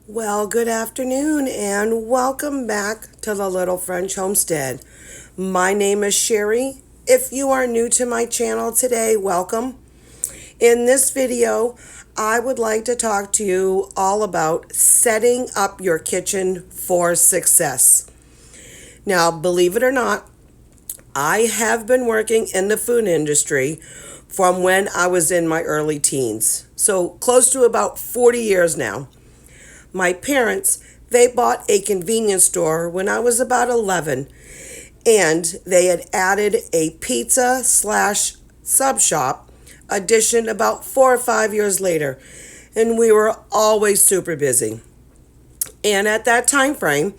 Well, good afternoon and welcome back to the Little French Homestead. My name is Sherry. If you are new to my channel today, welcome. In this video, I would like to talk to you all about setting up your kitchen for success. Now, believe it or not, I have been working in the food industry from when I was in my early teens, so close to about 40 years now. My parents, they bought a convenience store when I was about 11, and they had added a pizza slash sub shop addition about 4 or 5 years later, and we were always super busy. And at that time frame,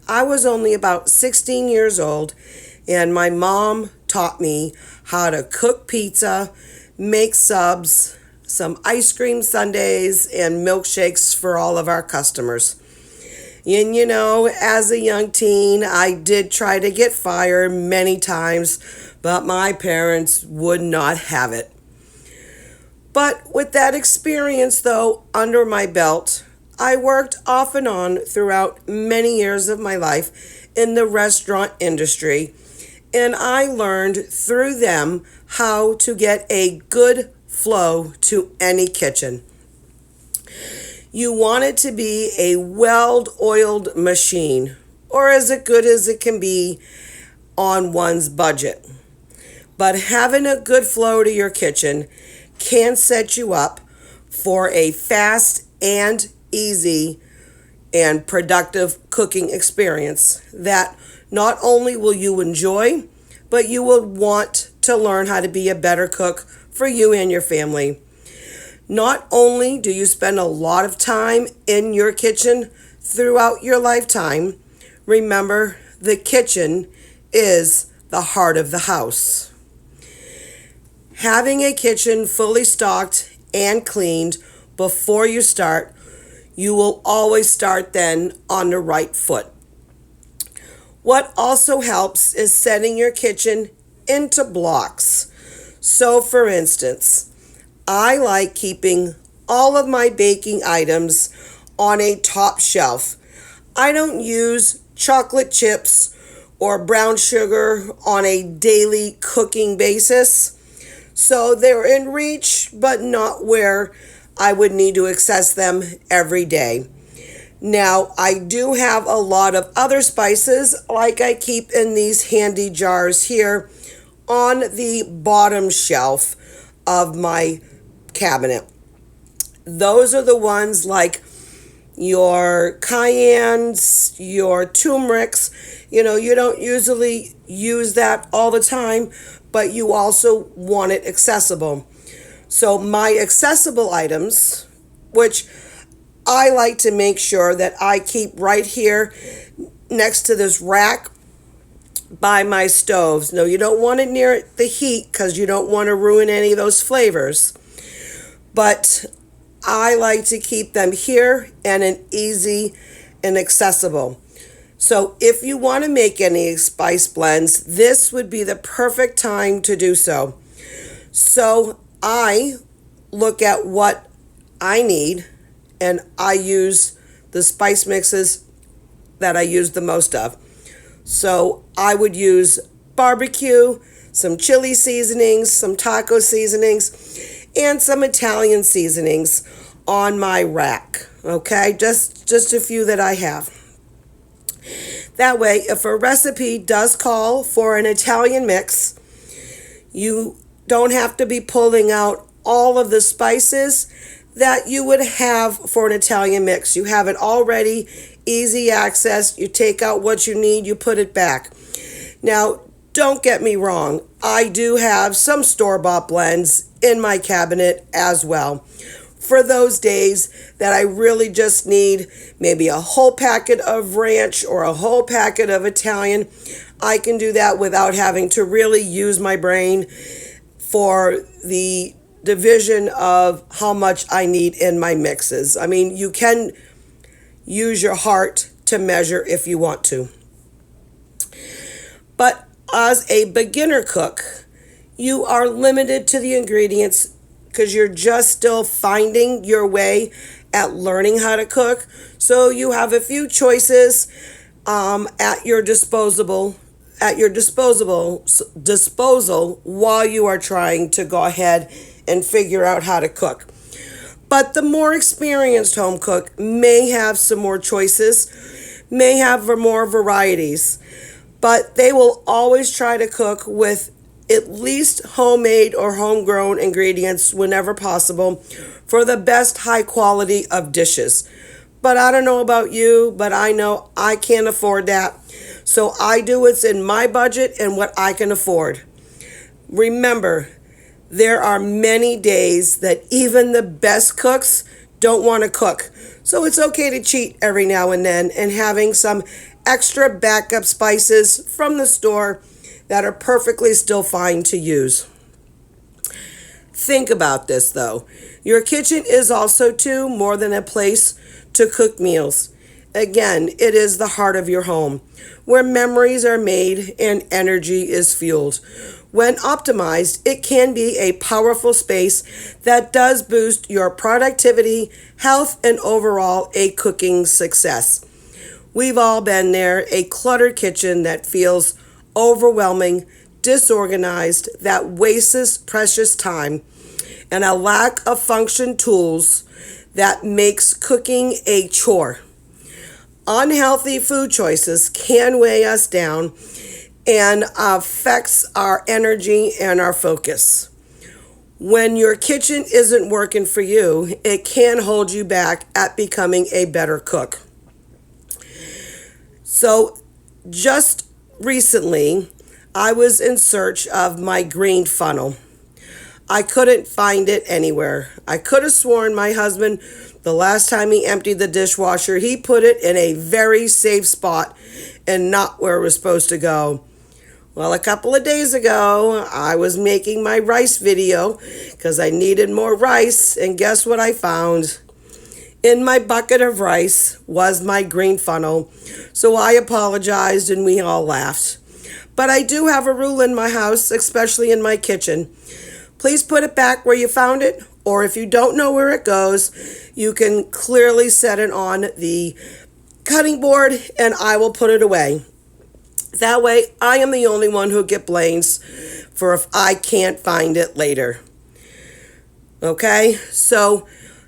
I was only about 16 years old, and my mom taught me how to cook pizza, make subs, some ice cream sundaes, and milkshakes for all of our customers. And as a young teen, I did try to get fired many times, but my parents would not have it. But with that experience, though, under my belt, I worked off and on throughout many years of my life in the restaurant industry, and I learned through them how to get a good flow to any kitchen. You want it to be a well-oiled machine, or as good as it can be on one's budget. But having a good flow to your kitchen can set you up for a fast and easy and productive cooking experience that not only will you enjoy, but you will want to learn how to be a better cook for you and your family. Not only do you spend a lot of time in your kitchen throughout your lifetime, remember the kitchen is the heart of the house. Having a kitchen fully stocked and cleaned before you start, you will always start then on the right foot. What also helps is setting your kitchen into blocks. So for instance, I like keeping all of my baking items on a top shelf. I don't use chocolate chips or brown sugar on a daily cooking basis. So they're in reach, but not where I would need to access them every day. Now, I do have a lot of other spices, like I keep in these handy jars here on the bottom shelf of my cabinet. Those are the ones like your cayennes, your turmerics. You don't usually use that all the time, but you also want it accessible. So my accessible items, which I like to make sure that I keep right here next to this rack by my stoves. No, you don't want it near the heat because you don't want to ruin any of those flavors. But I like to keep them here and an easy and accessible. So if you want to make any spice blends, this would be the perfect time to do so. So I look at what I need, and I use the spice mixes that I use the most of. So I would use barbecue, some chili seasonings, some taco seasonings, and some Italian seasonings on my rack. Okay, just a few that I have. That way, if a recipe does call for an Italian mix, you don't have to be pulling out all of the spices that you would have for an Italian mix. You have it already, easy access. You take out what you need, you put it back. Now, don't get me wrong. I do have some store-bought blends in my cabinet as well. For those days that I really just need maybe a whole packet of ranch or a whole packet of Italian, I can do that without having to really use my brain for the division of how much I need in my mixes. I mean, you can use your heart to measure if you want to. But as a beginner cook, you are limited to the ingredients because you're just still finding your way at learning how to cook. So you have a few choices at your disposal while you are trying to go ahead and figure out how to cook. But the more experienced home cook may have some more choices, may have more varieties, but they will always try to cook with at least homemade or homegrown ingredients whenever possible for the best high quality of dishes. But I don't know about you, but I know I can't afford that. So I do what's in my budget and what I can afford. Remember, there are many days that even the best cooks don't want to cook. So it's okay to cheat every now and then and having some extra backup spices from the store that are perfectly still fine to use. Think about this though. Your kitchen is also too more than a place to cook meals. Again, it is the heart of your home, where memories are made and energy is fueled. When optimized, it can be a powerful space that does boost your productivity, health, and overall a cooking success. We've all been there, a cluttered kitchen that feels overwhelming, disorganized, that wastes precious time, and a lack of function tools that makes cooking a chore. Unhealthy food choices can weigh us down and affects our energy and our focus. When your kitchen isn't working for you, it can hold you back at becoming a better cook. So just recently, I was in search of my green funnel. I couldn't find it anywhere. I could have sworn my husband, the last time he emptied the dishwasher, he put it in a very safe spot and not where it was supposed to go. Well, a couple of days ago, I was making my rice video because I needed more rice, and guess what I found? In my bucket of rice was my green funnel, so I apologized and we all laughed. But I do have a rule in my house, especially in my kitchen. Please put it back where you found it, or if you don't know where it goes, you can clearly set it on the cutting board and I will put it away. That way, I am the only one who gets blames for if I can't find it later. Okay, so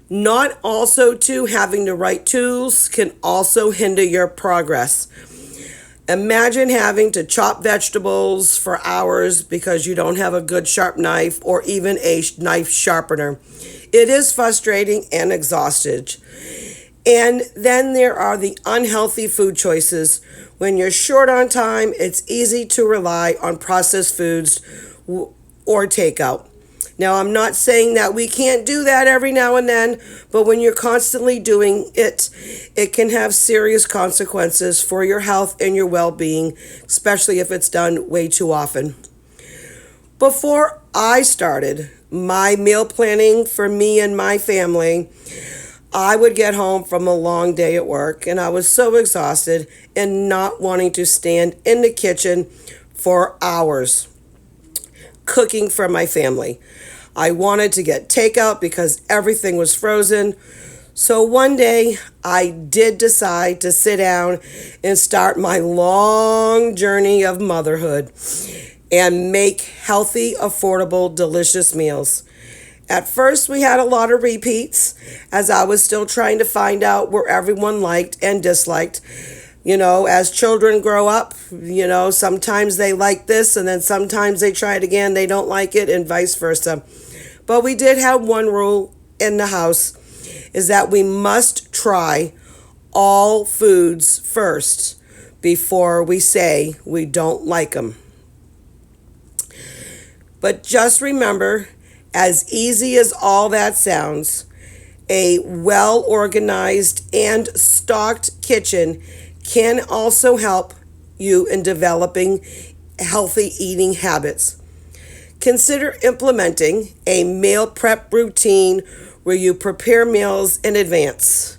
not also to having the right tools can also hinder your progress. Imagine having to chop vegetables for hours because you don't have a good sharp knife or even a knife sharpener. It is frustrating and exhausting. And then there are the unhealthy food choices. When you're short on time, it's easy to rely on processed foods or takeout. Now, I'm not saying that we can't do that every now and then, but when you're constantly doing it, it can have serious consequences for your health and your well-being, especially if it's done way too often. Before I started my meal planning for me and my family, I would get home from a long day at work and I was so exhausted and not wanting to stand in the kitchen for hours cooking for my family. I wanted to get takeout because everything was frozen. So one day I did decide to sit down and start my long journey of motherhood and make healthy, affordable, delicious meals. At first, we had a lot of repeats as I was still trying to find out where everyone liked and disliked. You know, as children grow up, sometimes they like this and then sometimes they try it again, they don't like it, and vice versa. But we did have one rule in the house, is that we must try all foods first before we say we don't like them. But just remember, as easy as all that sounds, a well-organized and stocked kitchen can also help you in developing healthy eating habits. Consider implementing a meal prep routine where you prepare meals in advance.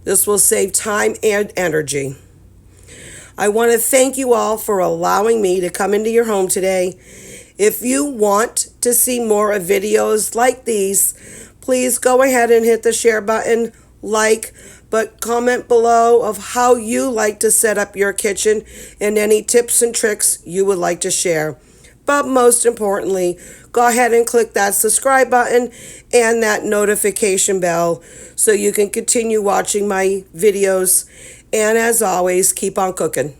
This will save time and energy. I want to thank you all for allowing me to come into your home today. If you want to see more of videos like these, please go ahead and hit the share button, like, but comment below of how you like to set up your kitchen and any tips and tricks you would like to share. But most importantly, go ahead and click that subscribe button and that notification bell so you can continue watching my videos. And as always, keep on cooking.